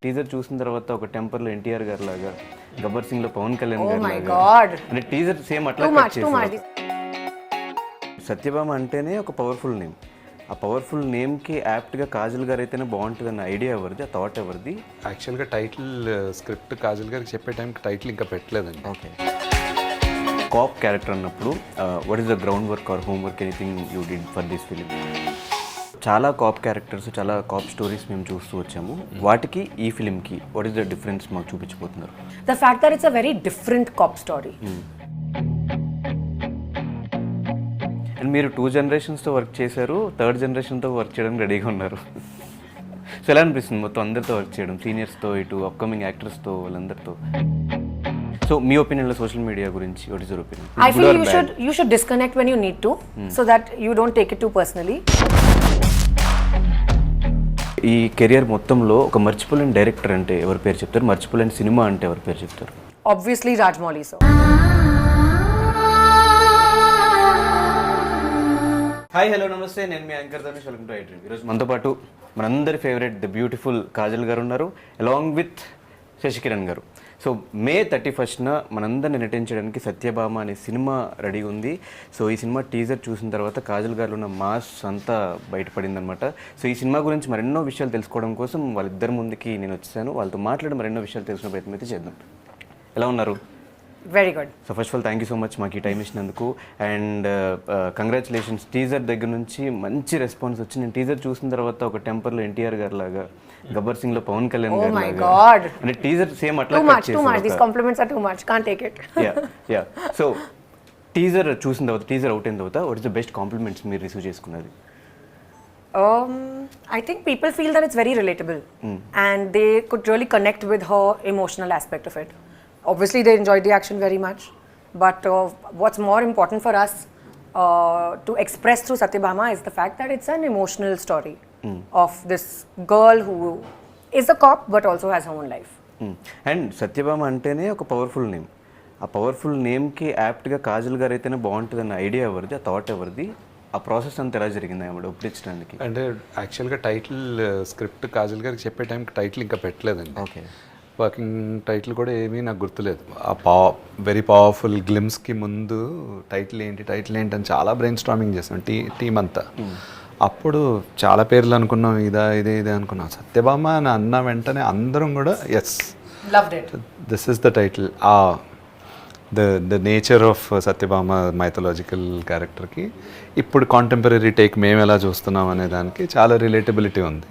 Teaser చూసిన తర్వాత ఒక టెంపర్లో ఎన్టీఆర్ గారి లాగా, గబ్బర్ సింగ్ లో పవన్ కళ్యాణ్ గారి లాగా, అంటే టీజర్ సేమ్ అట్లా కట్ చేశారు. సత్యభామ అంటేనే ఒక పవర్ఫుల్ నేమ్. ఆ పవర్ఫుల్ నేమ్కి యాప్ట్గా కాజల్ గారు అయితేనే బాగుంటుందన్న ఐడియా ఎవరిది, ఆ థాట్ ఎవరిది? యాక్చువల్గా టైటిల్ స్క్రిప్ట్ కాజల్ గారికి చెప్పే టైంకి టైటిల్ ఇంకా పెట్టలేదండి. ఓకే. కాప్ క్యారెక్టర్ అన్నప్పుడు what is the ground work or homework anything you did for this film? చాలా కాప్ క్యారెక్టర్స్, చాలా కాప్ స్టోరీస్ మేము చూస్తూ వచ్చాము. వాటికి ఈ ఫిలింకి వాట్ ఈస్ ద డిఫరెన్స్ మాకు చూపించబోతున్నారు? The fact that it's a very different cop story. And మీరు 2 జనరేషన్స్తో work చేశారు, 3rd జనరేషన్తో వర్క్ చేయడానికి రెడీగా ఉన్నారు. సో ఎలా అనిపిస్తుంది మొత్తం అందరితో వర్క్ చేయడం, సీనియర్స్తో, ఇటు అప్కమింగ్ యాక్టర్స్తో, వాళ్ళందరితో? సో మీ ఒపీనియన్లో సోషల్ మీడియా గురించి what is your opinion? I feel you should disconnect when you need to, so that you don't take it too personally. ఈ కెరియర్ మొత్తంలో ఒక మర్చిపోలేని డైరెక్టర్ అంటే ఎవరి పేరు చెప్తారు? మర్చిపోలేని సినిమా అంటే ఎవరి పేరు చెప్తారు? Obviously Rajmouli sir. Hi, hello, నమస్తే. నేను మీ anchor Dhanush. Welcome to iDream. ఈరోజు మనతో పాటు మనందరి ఫేవరెట్ ద బ్యూటిఫుల్ కాజల్ గారు ఉన్నారు, అలాంగ్ విత్ శశి కిరణ్ గారు. సో మే 31న మనందరిని నటించడానికి సత్యభామ అనే సినిమా రెడీ ఉంది. సో ఈ సినిమా టీజర్ చూసిన తర్వాత కాజల్ గారు ఉన్న మాస్ అంతా బయటపడిందనమాట. సో ఈ సినిమా గురించి మరెన్నో విషయాలు తెలుసుకోవడం కోసం వాళ్ళిద్దరి ముందుకి నేను వచ్చాను. వాళ్ళతో మాట్లాడి మరెన్నో విషయాలు తెలుసుకునే ప్రయత్నం అయితే చేద్దాం. ఎలా ఉన్నారు? Very good. So first of all thank you so much మాకు ఈ టైం ఇచ్చినందుకు. అండ్ కంగ్రాచులేషన్స్, టీజర్ దగ్గర నుంచి మంచి రెస్పాన్స్ వచ్చి నేను టీజర్ చూసిన తర్వాత ఒక టెంపర్లో ఎన్టీఆర్ గారి లాగా, గబ్బర్ సింగ్ లో పవన్ కళ్యాణ్ గారి లాగా, అంటే టీజర్ సేమ్ అట్లా కట్ చేశారు. Too much. These compliments are too much. Can't take it. Yeah. So teaser చూసిన తర్వాత, టీజర్ అవుట్ అయిన తర్వాత what is the best compliments మీరు రిసీవ్ చేసుకున్నది? I think people feel that it's very relatable, and they could really connect with her emotional aspect of it. Obviously they enjoyed the action very much, but what's more important for us to express through Satyabhama is the fact that it's an emotional story of this girl who is a cop but also has her own life. And Satyabhama అంటేనే ఒక powerful name. ఆ powerful నేమ్కి యాప్ట్గా Kajal గారు అయితేనే బాగుంటుందన్న idea ఎవరిది, ఆ thought ఎవరిది? ఆ process అంతా ఎలా జరిగింది ఆవిడ ఒప్పించడానికి? అంటే యాక్చువల్గా టైటిల్ స్క్రిప్ట్ కాజల్ గారికి చెప్పే టైంకి టైటిల్ ఇంకా పెట్టలేదండి. ఓకే. వర్కింగ్ టైటిల్ కూడా ఏమీ నాకు గుర్తులేదు. ఆ వెరీ పవర్ఫుల్ గ్లిమ్స్కి ముందు టైటిల్ ఏంటి అని చాలా బ్రెయిన్ స్టార్మింగ్ చేసాం టీం అంతా. అప్పుడు చాలా పేర్లు అనుకున్నాం, ఇదే అనుకున్నాం. సత్యభామ అని అన్న వెంటనే అందరం కూడా yes, Loved it. This is the title. The nature of Satyabhama mythological క్యారెక్టర్కి ఇప్పుడు కాంటెంపరీ టేక్ మేము ఎలా చూస్తున్నాం అనే దానికి చాలా రిలేటబిలిటీ ఉంది.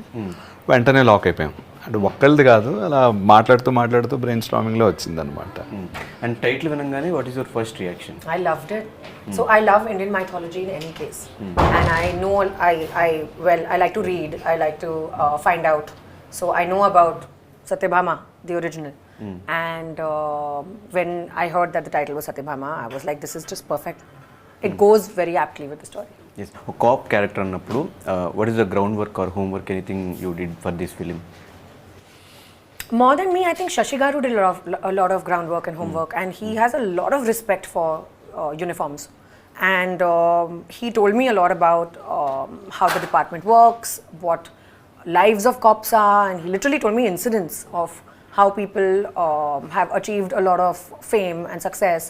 వెంటనే లాక్ అయిపోయాం. అంటే ఒక్కళ్ళది కాదు, అలా మాట్లాడుతూ బ్రెయిన్ స్టార్మింగ్లో వచ్చిందనమాట. అండ్ టైటిల్ వినగానే what is your first reaction? I loved it. So I love Indian mythology in any case, and I know I like to read. I like to find out. So I know about Satyabhama, the original, and when I heard that the title was Satyabhama, I was like, this is just perfect. It goes very aptly with the story. Yes. ఒక cap character అన్నప్పుడు what is the ground work or homework anything you did for this film? More than me, I think Shashi Garu did a lot of groundwork and homework, and he has a lot of respect for uniforms. And he told me a lot about how the department works, what lives of cops are, and he literally told me incidents of how people have achieved a lot of fame and success,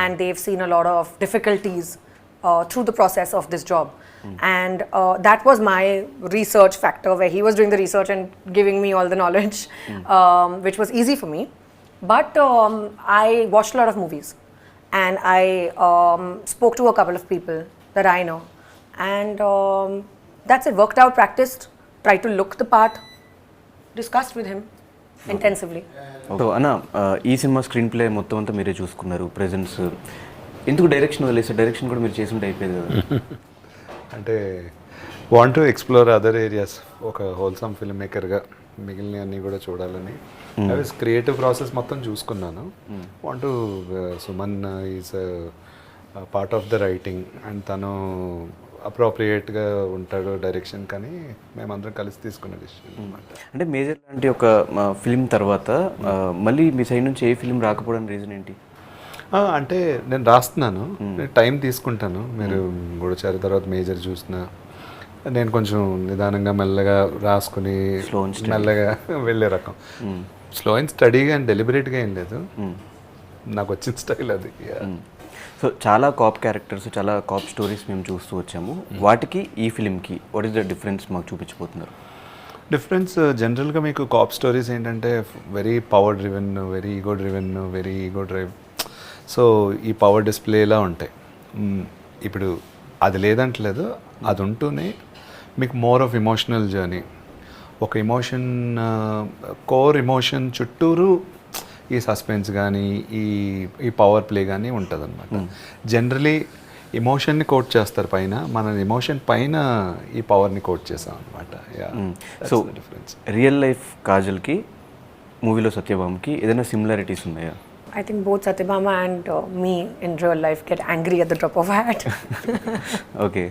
and they've seen a lot of difficulties through the process of this job. And that was my research factor, where he was doing the research and giving me all the knowledge, which was easy for me. But I watched a lot of movies, and I spoke to a couple of people that I know, and that's it. Worked out, practiced, tried to look the part, discussed with him intensively. So అన్న, ఈ cinema screen play మొత్తం అంతా మీరే చూసుకున్నారు, presence. ఎందుకు direction వదిలేసారు? Direction కూడా మీరు చేసి ఉంటే అయిపోయేది కదా. అంటే want to explore other areas. ఒక హోల్సమ్ ఫిల్మ్ మేకర్గా మిగిలిన అన్నీ కూడా చూడాలని క్రియేటివ్ ప్రాసెస్ మొత్తం చూసుకున్నాను. Want Suman is part of the writing, and తను అప్రోప్రియేట్గా ఉంటాడు డైరెక్షన్, కానీ మేమందరం కలిసి తీసుకున్న డిసిషన్ అనమాట. అంటే మేజర్ లాంటి ఒక ఫిల్మ్ తర్వాత మళ్ళీ మీ సైడ్ నుంచి ఏ ఫిల్మ్ రాకపోవడానికి రీజన్ ఏంటి? అంటే నేను రాస్తున్నాను, టైం తీసుకుంటాను. మీరు గూఢచారి తర్వాత మేజర్ చూసిన నేను కొంచెం నిదానంగా మెల్లగా రాసుకుని మెల్లగా వెళ్ళే రకం. స్లో అండ్ స్టడీగా అండ్ డెలిబరేట్గా ఏం లేదు, నాకు వచ్చిన స్టైల్ అది. సో చాలా కాప్ క్యారెక్టర్స్, చాలా కాప్ స్టోరీస్ మేము చూస్తూ వచ్చాము. వాటికి ఈ ఫిలింకి వాట్ ఈస్ ద డిఫరెన్స్ మాకు చూపించబోతున్నారు? డిఫరెన్స్ జనరల్గా మీకు కాప్ స్టోరీస్ ఏంటంటే very power driven, very ego drive. So ఈ పవర్ డిస్ప్లేలా ఉంటాయి. ఇప్పుడు అది లేదంటలేదు, అది ఉంటూనే మీకు మోర్ ఆఫ్ ఎమోషనల్ జర్నీ, ఒక ఎమోషన్, కోర్ ఎమోషన్ చుట్టూరు ఈ సస్పెన్స్ కానీ ఈ పవర్ ప్లే కానీ ఉంటుంది అనమాట. జనరలీ ఎమోషన్ని కోట్ చేస్తారు పైన, మన ఎమోషన్ పైన ఈ పవర్ని కోట్ చేస్తాం అనమాట. సో డిఫరెన్స్ రియల్ లైఫ్ కాజల్కి మూవీలో సత్యభామకి ఏదైనా సిమిలారిటీస్ ఉన్నాయా? I think both Satyabhama and me in real life get angry at the drop of a hat. Okay,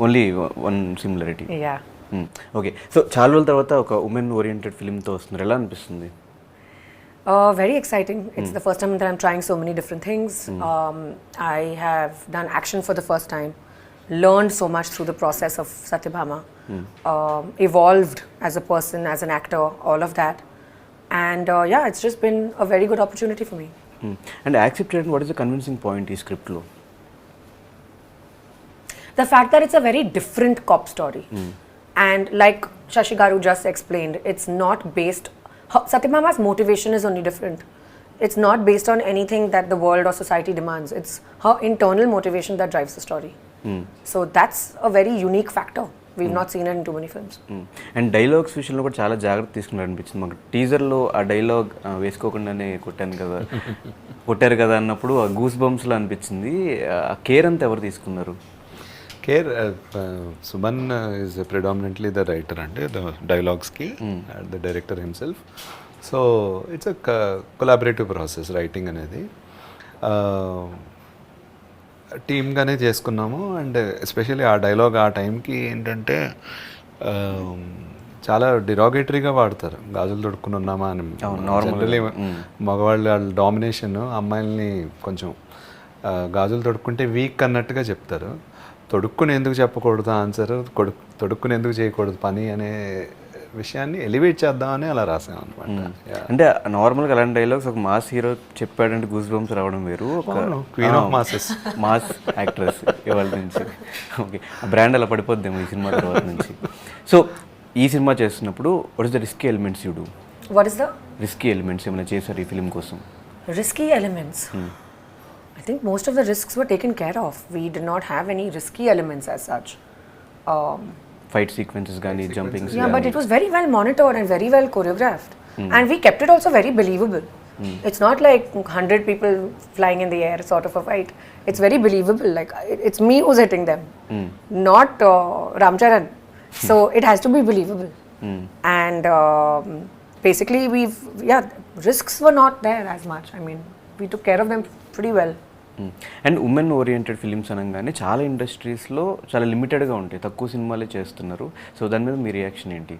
only one similarity. Yeah. Okay, so చాలా రోజుల తర్వాత ఒక ఉమెన్ ఓరియంటెడ్ ఫిల్మ్తో వస్తున్నారు, ఎలా అనిపిస్తుంది? Very exciting. It's the first time that I'm trying so many different things. I have done action for the first time, learned so much through the process of Satyabhama, evolved as a person, as an actor, all of that. And yeah, it's just been a very good opportunity for me. And accepted, what is the convincing point in script lo? The fact that it's a very different cop story. And like Sashi Garu just explained, it's not based, Satyabhama's motivation is only different. It's not based on anything that the world or society demands. It's her internal motivation that drives the story. So that's a very unique factor. We've not seen it in too many films. And dialogues విషయంలో కూడా చాలా జాగ్రత్త తీసుకున్నారు అనిపించింది మాకు. టీజర్లో ఆ dialogue వేసుకోకుండానే కొట్టారు కదా అన్నప్పుడు ఆ గూస్ బంప్స్లో అనిపించింది. ఆ కేర్ అంతా ఎవరు తీసుకున్నారు? Care Suman is predominantly the writer అంటే ద డైలాగ్స్కి, the director himself. So it's a collaborative process writing అనేది. టీమ్గానే చేసుకున్నాము. అండ్ ఎస్పెషల్లీ ఆ డైలాగ్ ఆ టైంకి ఏంటంటే చాలా డిరాగేటరీగా వాడతారు, గాజులు తొడుక్కుని ఉన్నామా అని. జనరల్లీ మగవాళ్ళ డామినేషన్, అమ్మాయిల్ని కొంచెం గాజులు తొడుక్కుంటే వీక్ అన్నట్టుగా చెప్తారు. తొడుక్కుని ఎందుకు చెప్పకూడదు ఆన్సర్, తొడుక్కుని ఎందుకు చేయకూడదు పని అనే విషయాన్ని ఎలివేట్ చేద్దామని అలా రాసాం అనమాట. అంటే నార్మల్గా అలాంటి డైలాగ్స్ ఒక మాస్ హీరో చెప్పాడంటే గూస్ బంప్స్ రావడం వేరు, queen of masses, mass actress ఇవాళ నుంచి. ఓకే, ఆ బ్రాండ్ అలా పడిపోద్దేమో ఈ సినిమా తర్వాత నుంచి. సో ఈ సినిమా చేస్తున్నప్పుడు what is the risky elements you do? What is the? Risky elements ఏమైనా చేశారు ఈ ఫిల్మ్ కోసం? Risky elements. I think most of the risks were taken care of. We did not have any risky elements as such. Fight sequences కానీ, jumpings? Yeah, but it was very well monitored and very well choreographed. And we kept it also very believable. It's not like 100 people flying in the air sort of a fight. It's very believable. Like it's me who's hitting them, not Ramcharan. So it has to be believable. And basically risks were not there as much. I mean, we took care of them pretty well. And women oriented films అనగానే చాలా ఇండస్ట్రీస్లో చాలా లిమిటెడ్గా ఉంటాయి, తక్కువ సినిమాలే చేస్తున్నారు. So దాని మీద మీ రియాక్షన్ ఏంటి?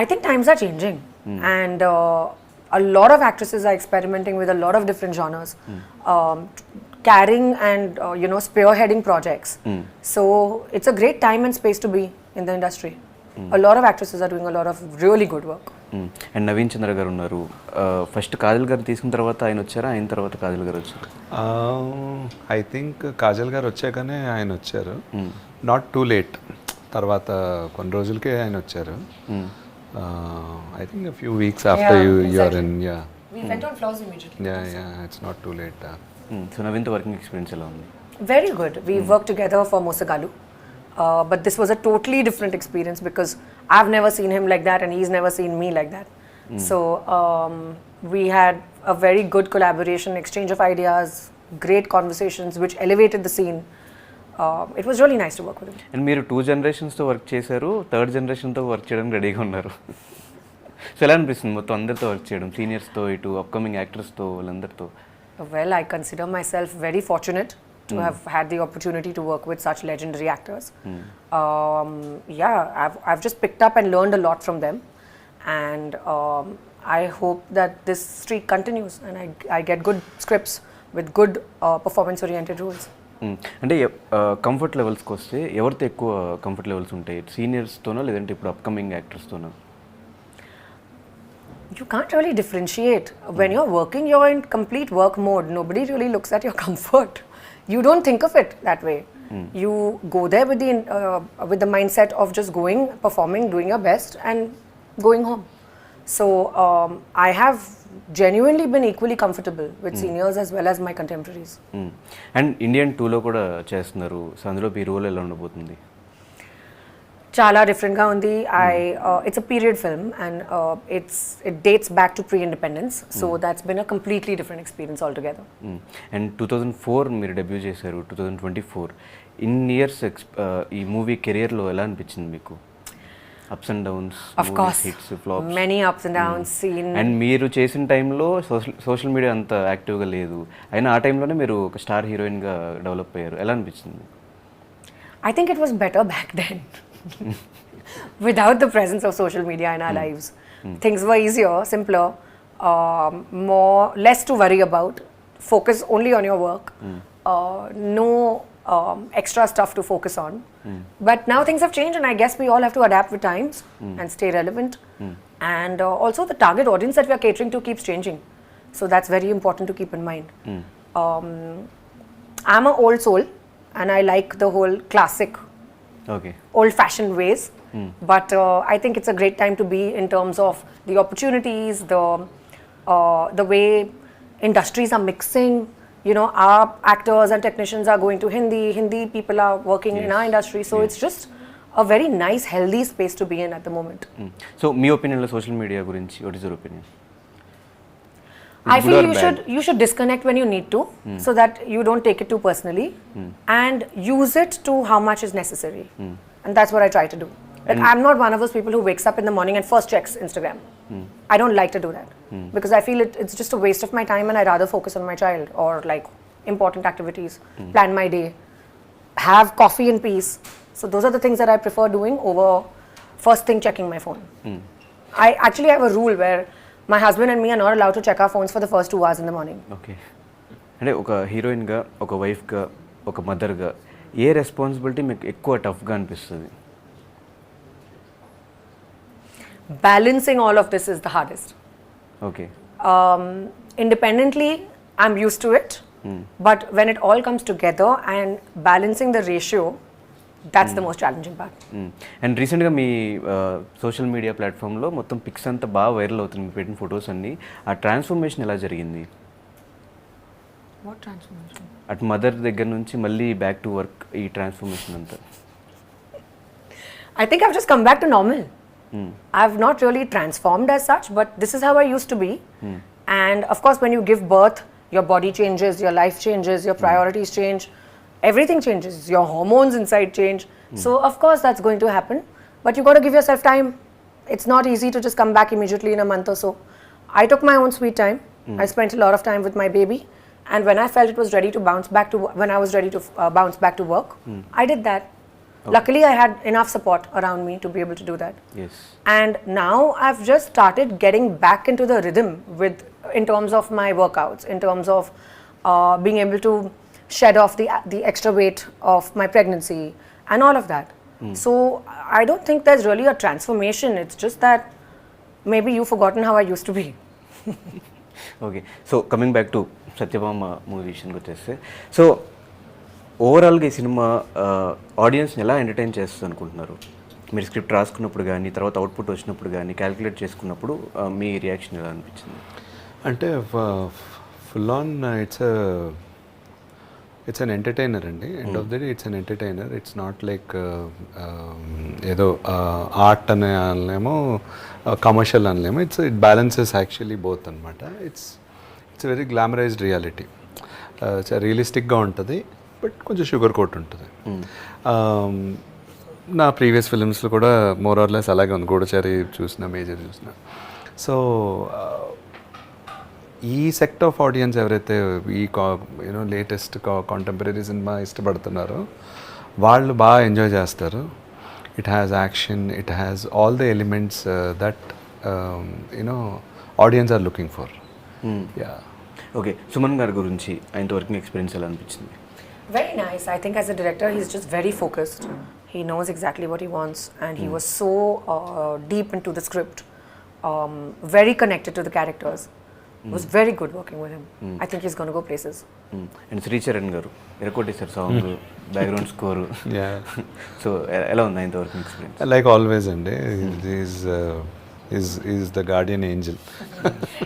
I think times are changing, and a lot of actresses are experimenting with a lot of different genres, carrying and spearheading projects. So it's a great time and space to be in the industry. A lot of actresses are doing a lot of really good work. And Naveen Chandra garu ఉన్నారు. First Kajal గారు తీసుకున్న తర్వాత ఆయన వచ్చారా, ఆయన తర్వాత కాజల్ గారు వచ్చారు? ఐ థింక్ కాజల్ గారు వచ్చాకనే ఆయన వచ్చారు, నాట్ టూ లేట్. తర్వాత కొన్ని రోజులకే ఆయన వచ్చారు. I think a few weeks after you are in. We went on floors immediately. It's not too late. So నవీన్తో వర్కింగ్ ఎక్స్పీరియన్స్ ఎలా ఉంది? Very good. We worked together for Mosagalu. But this was a totally different experience because I've never seen him like that and he's never seen me like that. So we had a very good collaboration, exchange of ideas, great conversations which elevated the scene. It was really nice to work with him. And మీరు 2 generations తో work చేశారు, 3rd generationతో work చేయడానికి రెడీగా ఉన్నారు. So ఎలా అనిపిస్తుంది మొత్తం అందరితో వర్క్ చేయడం, సీనియర్స్తో, ఇటు అప్కమింగ్ యాక్టర్స్తో, వాళ్ళందరితో? Well, I consider myself very fortunate to have had the opportunity to work with such legendary actors. I've just picked up and learned a lot from them, and I hope that this streak continues and I get good scripts with good performance-oriented roles. అంటే comfort లెవెల్స్కి వస్తే ఎవరితో ఎక్కువ comfort levels ఉంటాయి, సీనియర్స్తోనా లేదంటే ఇప్పుడు upcoming యాక్టర్స్తోనా? You can't really differentiate. When you're working, you're in complete work mode. Nobody really looks at your comfort. You don't think of it that way. You go there with the mindset of just going, performing, doing your best, and going home. So I have genuinely been equally comfortable with seniors as well as my contemporaries. And Indian 2లో కూడా చేస్తున్నారు. So అందులో మీ role ఎలా ఉండబోతుంది? Chala different ga undi. It's a period film and it dates back to pre-independence. So that's been a completely different experience altogether. And 2004 మీరు debut చేశారు. 2024 in years ఈ movie కెరియర్లో ఎలా అనిపించింది మీకు? Ups and downs, Of course, hits, flops, many ups and downs seen. And మీరు చేసిన టైంలో సోషల్ మీడియా అంత యాక్టివ్గా లేదు, అయినా ఆ టైంలోనే మీరు ఒక స్టార్ హీరోయిన్గా డెవలప్ అయ్యారు. ఎలా అనిపించింది? I think it was better back then. Without the presence of social media in our lives, things were easier, simpler, less to worry about. Focus only on your work. No extra stuff to focus on. But now things have changed, and I guess we all have to adapt with times and stay relevant. And also the target audience that we are catering to keeps changing. So that's very important to keep in mind. I'm an old soul, and I like the whole classic, okay, old-fashioned ways. But I think it's a great time to be in terms of the opportunities, the way industries are mixing. You know, our actors and technicians are going to Hindi people are working in our industry. So it's just a very nice, healthy space to be in at the moment. So మీ ఒపీనియన్లో social media గురించి what is your opinion? I feel you should disconnect when you need to, so that you don't take it too personally, and use it to how much is necessary. And that's what I try to do. Like, I'm not one of those people who wakes up in the morning and first checks Instagram. I don't like to do that because I feel it's just a waste of my time, and I'd rather focus on my child or like important activities, plan my day, have coffee in peace. So those are the things that I prefer doing over first thing checking my phone. I actually have a rule where my husband and me are not allowed to check our phones for the first 2 hours in the morning. Okay, అంటే ఒక హీరోయిన్గా, ఒక వైఫ్గా, ఒక మదర్గా ఏ responsibility మీకు ఎక్కువ టఫ్గా అనిపిస్తుంది? Balancing all of this is the hardest. Okay, Independently, I'm used to it. But when it all comes together and balancing the ratio, that's the most challenging part. And రీసెంట్గా మీ సోషల్ మీడియా ప్లాట్ఫామ్లో మొత్తం pics అంతా బాగా viral అవుతుంది, మీరు పెట్టిన photos అన్నీ. ఆ ట్రాన్స్ఫర్మేషన్ ఎలా జరిగింది? What transformation? అటు మదర్ దగ్గర నుంచి మళ్ళీ బ్యాక్ టు వర్క్, ఈ ట్రాన్స్ఫర్మేషన్ అంతా. I think I've just come back to normal. I've not really transformed as such, but this is how I used to be. And of course, when you give birth, your body changes, your life changes, your priorities change, everything changes, your hormones inside change. So of course that's going to happen, but you got to give yourself time. It's not easy to just come back immediately in a month or so. I took my own sweet time. I spent a lot of time with my baby, and when I felt it was ready to bounce back to when I was ready to bounce back to work, I did that. Luckily I had enough support around me to be able to do that. Yes. And now I've just started getting back into the rhythm in terms of my workouts, in terms of being able to shed off the extra weight of my pregnancy and all of that. So I don't think there's really a transformation. It's just that maybe you've forgotten how I used to be. Okay, so coming back to Satyabhama movie విషయానికి వచ్చేస్తే, so ఓవరాల్గా ఈ cinema ఆడియన్స్ని ఎలా entertain చేస్తుంది అనుకుంటున్నారు? మీరు script రాసుకున్నప్పుడు కానీ, తర్వాత అవుట్పుట్ వచ్చినప్పుడు కానీ, క్యాలిక్యులేట్ చేసుకున్నప్పుడు మీ రియాక్షన్ ఎలా అనిపించింది? అంటే full on it's an entertainer అండి. End of the day it's an entertainer. It's not like ఏదో ఆర్ట్ అని అనలేమో, కమర్షియల్ అనలేమో. ఇట్ బ్యాలెన్సెస్ యాక్చువల్లీ బోత్ అనమాట. It's very glamorised reality. రియలిస్టిక్గా ఉంటుంది, బట్ కొంచెం షుగర్ కోట్ ఉంటుంది. నా ప్రీవియస్ ఫిల్మ్స్లో కూడా మోర్ ఆర్ లెస్ అలాగే ఉంది. గూఢచారి చూసిన, మేజర్ చూసిన. సో ఈ సెక్ట్ ఆఫ్ ఆడియన్స్ ఎవరైతే ఈ లేటెస్ట్ కాంటెంపరీ సినిమా ఇష్టపడుతున్నారో వాళ్ళు బాగా ఎంజాయ్ చేస్తారు. It has action, it has all the elements that audience are looking for. Yeah. Okay, Suman గారి గురించి ఆయనతో వర్కింగ్ ఎక్స్పీరియన్స్ ఎలా అనిపించింది? Very nice. I think as a director, he's just very focused. He knows exactly what he wants, and he was so deep into the script, very connected to the characters. It was very good working with him. I think he's going to go places. And Sricharan garu ఎరకొట్టేశారు song background score. Yeah. So ఎలా ఉంది ఆయనతో working experience? Like always అండి, is the guardian angel.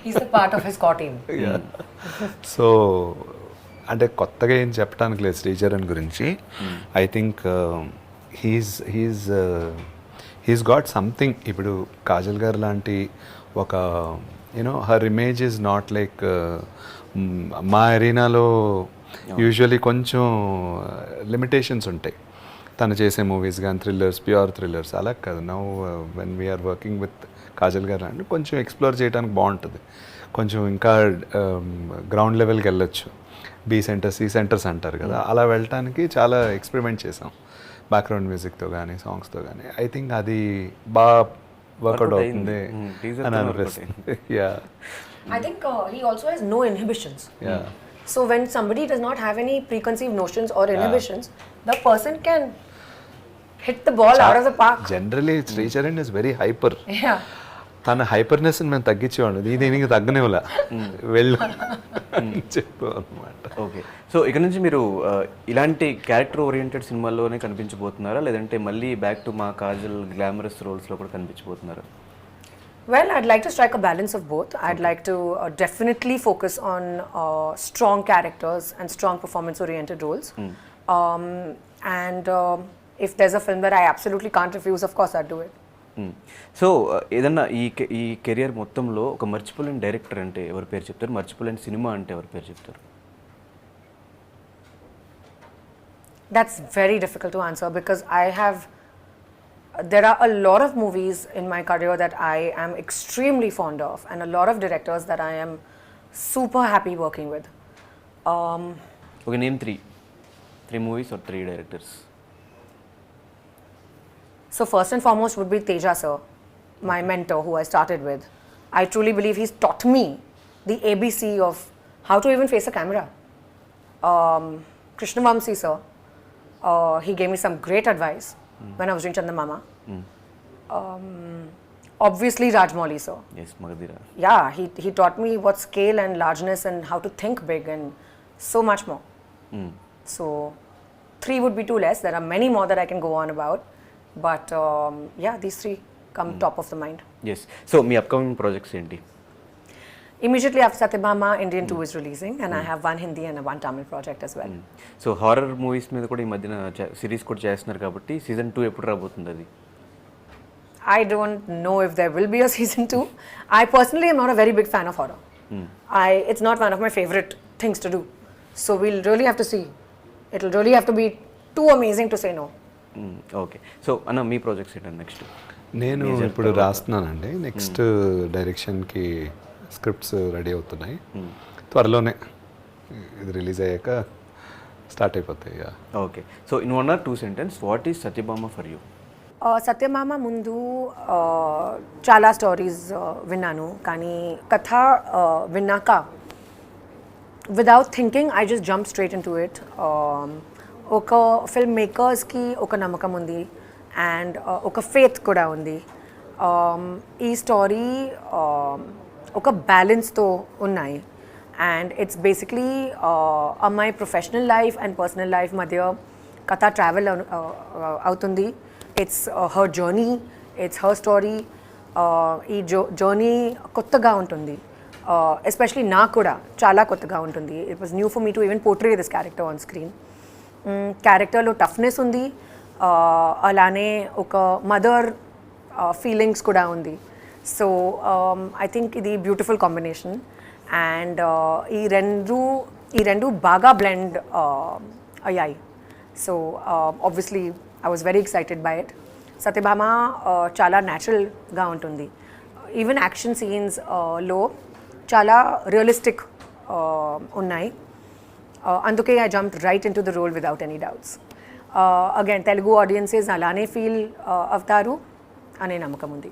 He's the part of his core team. So అంటే కొత్తగా ఏం చెప్పడానికి లేదు శ్రీచరణ్ గురించి. I think he's got something. ఇప్పుడు కాజల్ గారు లాంటి ఒక her image is not like మా ఎరీనాలో యూజువలీ కొంచెం లిమిటేషన్స్ ఉంటాయి తను చేసే మూవీస్ కానీ థ్రిల్లర్స్, ప్యూర్ థ్రిల్లర్స్. అలా కాదు. Now when we're working with Kajal గారు అంటే కొంచెం ఎక్స్ప్లోర్ చేయడానికి బాగుంటుంది. కొంచెం ఇంకా గ్రౌండ్ లెవెల్కి వెళ్ళొచ్చు. బీ సెంటర్స్, సి సెంటర్స్ అంటారు కదా, అలా వెళ్ళటానికి చాలా ఎక్స్పెరిమెంట్ చేసాం బ్యాక్గ్రౌండ్ మ్యూజిక్తో కానీ సాంగ్స్తో కానీ. ఐ థింక్ అది బాగా వర్కౌట్ అవుతుంది అని అనిపిస్తుంది. Yeah, I think he also has no inhibitions. Yeah. So when somebody does not have any preconceived notions or inhibitions, the person can hit the ball out of the park. Generally Sricharan is very hyper. Yeah. తన hyperness మేము తగ్గించేవాడు. దీనికి తగ్గనివ్వలే, వెళ్ళు చెప్పు అనమాట. Okay, so ఇక్కడ నుంచి మీరు ఇలాంటి క్యారెక్టర్ ఓరియంటెడ్ సినిమాల్లోనే కనిపించబోతున్నారా, లేదంటే మళ్ళీ బ్యాక్ టు మా కాజల్ గ్లామరస్ రోల్స్లో కూడా కనిపించబోతున్నారా? Well, I'd like to strike a balance of both. I'd like to definitely focus on strong characters and strong performance-oriented roles. And if there's a film that I absolutely can't refuse, of course I'd do it. So ఏదన్నా ఈ career మొత్తంలో ఒక మర్చిపోలేని director అంటే ఎవరి పేరు చెప్తారు? మర్చిపోలేని సినిమా అంటే ఎవరి పేరు చెప్తారు? That's very difficult to answer because there are a lot of movies in my career that I am extremely fond of, and a lot of directors that I am super happy working with. Okay, name three movies or three directors. So first and foremost would be Teja sir, my mentor who I started with. I truly believe he's taught me the ABC of how to even face a camera. Krishnavamsi sir, he gave me some great advice when I was doing Chandamama. Obviously Rajmouli sir. Yes, Magadira. Yeah, he taught me what scale and largeness and how to think big and so much more. So 3 would be too less. There are many more that I can go on about. But yeah, these 3 come top of the mind. Yes. So me upcoming projects ఏంటి? Immediately after Satyabhama, Indian 2 is releasing, and I have 1 Hindi and 1 Tamil project as well. So horror movies మీద కూడా ఈ మధ్యన series కూడా చేస్తున్నారు కాబట్టి season 2 ఎప్పుడు రాబోతుంది అది? I don't know if there will be a season 2. I personally am not a very big fan of horror. It's not one of my favorite things to do. So we'll really have to see. It'll really have to be too amazing to say no. Okay, so అన్న మీ projects ఏంటంటే next? నేను ఇప్పుడు రాస్తున్నానండి. Next డైరెక్షన్కి scripts ready అవుతున్నాయి. త్వరలోనే ఇది release అయ్యాక start అయిపోతాయి. Okay, so in 1 or 2 sentences, what is Satyabhama for you? Satyabhama ముందు చాలా స్టోరీస్ విన్నాను, కానీ కథ విన్నాక without thinking I just jump straight in to it. ఒక ఫిల్మ్ మేకర్స్కి ఒక నమ్మకం ఉంది అండ్ ఒక ఫేత్ కూడా ఉంది. ఈ స్టోరీ ఒక బ్యాలెన్స్తో ఉన్నాయి and it's basically my professional life and personal life మధ్య కథ ట్రావెల్ అవుతుంది. It's her journey, it's her story. ఈ జర్నీ కొత్తగా ఉంటుంది, ఎస్పెషలీ నాకు కూడా చాలా కొత్తగా ఉంటుంది. It was new for me to even portray this character on screen. క్యారెక్టర్లో టఫ్నెస్ ఉంది, అలానే ఒక మదర్ ఫీలింగ్స్ కూడా ఉంది. సో ఐ థింక్ ఇది బ్యూటిఫుల్ కాంబినేషన్ అండ్ ఈ రెండు బాగా బ్లెండ్ అయ్యాయి. So obviously I was very excited by it. Satyabhama చాలా న్యాచురల్గా ఉంటుంది. ఈవెన్ యాక్షన్ సీన్స్లో చాలా రియలిస్టిక్ ఉన్నాయి. అందుకే I jump right into the role without any doubts. Again Telugu audiences అలానే ఫీల్ అవుతారు అనే నమ్మకం ఉంది.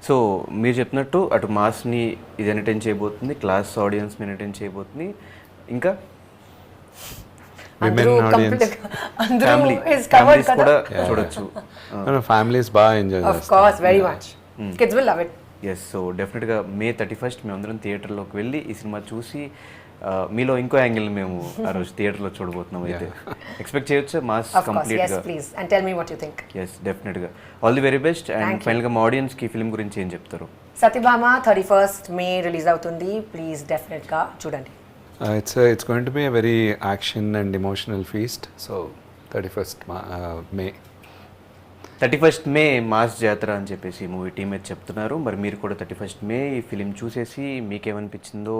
సో మీరు చెప్పినట్టు అటు మాస్ని ఇది ఎంటర్టైన్ చేయబోతుంది, క్లాస్ ఆడియన్స్ని ఎంటర్టైన్ చేయబోతుంది, ఇంకా అందరూ audience. అందరూ ఫ్యామిలీ is covered ఫ్యామిలీస్ కూడా కదా. చూడొచ్చు. ఫ్యామిలీస్ బాగా enjoy Of course, very much. Kids will love it. Yes, so డెఫినెట్గా May 31st మేమందరం థియేటర్లోకి వెళ్ళి ఈ సినిమా చూసి మీలో ఇంకో యాంగిల్ మేము ఆ రోజు థియేటర్లో చూడబోతున్నాం. అయితే ఎక్స్పెక్ట్ చేయొచ్చు మాస్ Of course, yes, కంప్లీట్గా. please. And tell me what you think. Yes, డెఫినెట్గా all the very best. And ఫైనల్గా మా ఆడియన్స్కి ఫిల్మ్ గురించి ఏం చెప్తారు? Satyabhama 31st May రిలీజ్ అవుతుంది. ప్లీజ్ డెఫినెట్గా చూడండి. it's going to be a very action and emotional feast. So 31st May. 31st May mass జాతర అని చెప్పేసి మూవీ టీమ్ అయితే చెప్తున్నారు. మరి మీరు కూడా 31st May ఈ ఫిలిం చూసేసి మీకేమనిపించిందో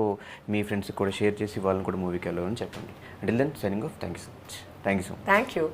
మీ ఫ్రెండ్స్కి కూడా షేర్ చేసి వాళ్ళని కూడా మూవీకి వెళ్ళాలని చెప్పండి. Until then signing off. Thank you so much. Thank you.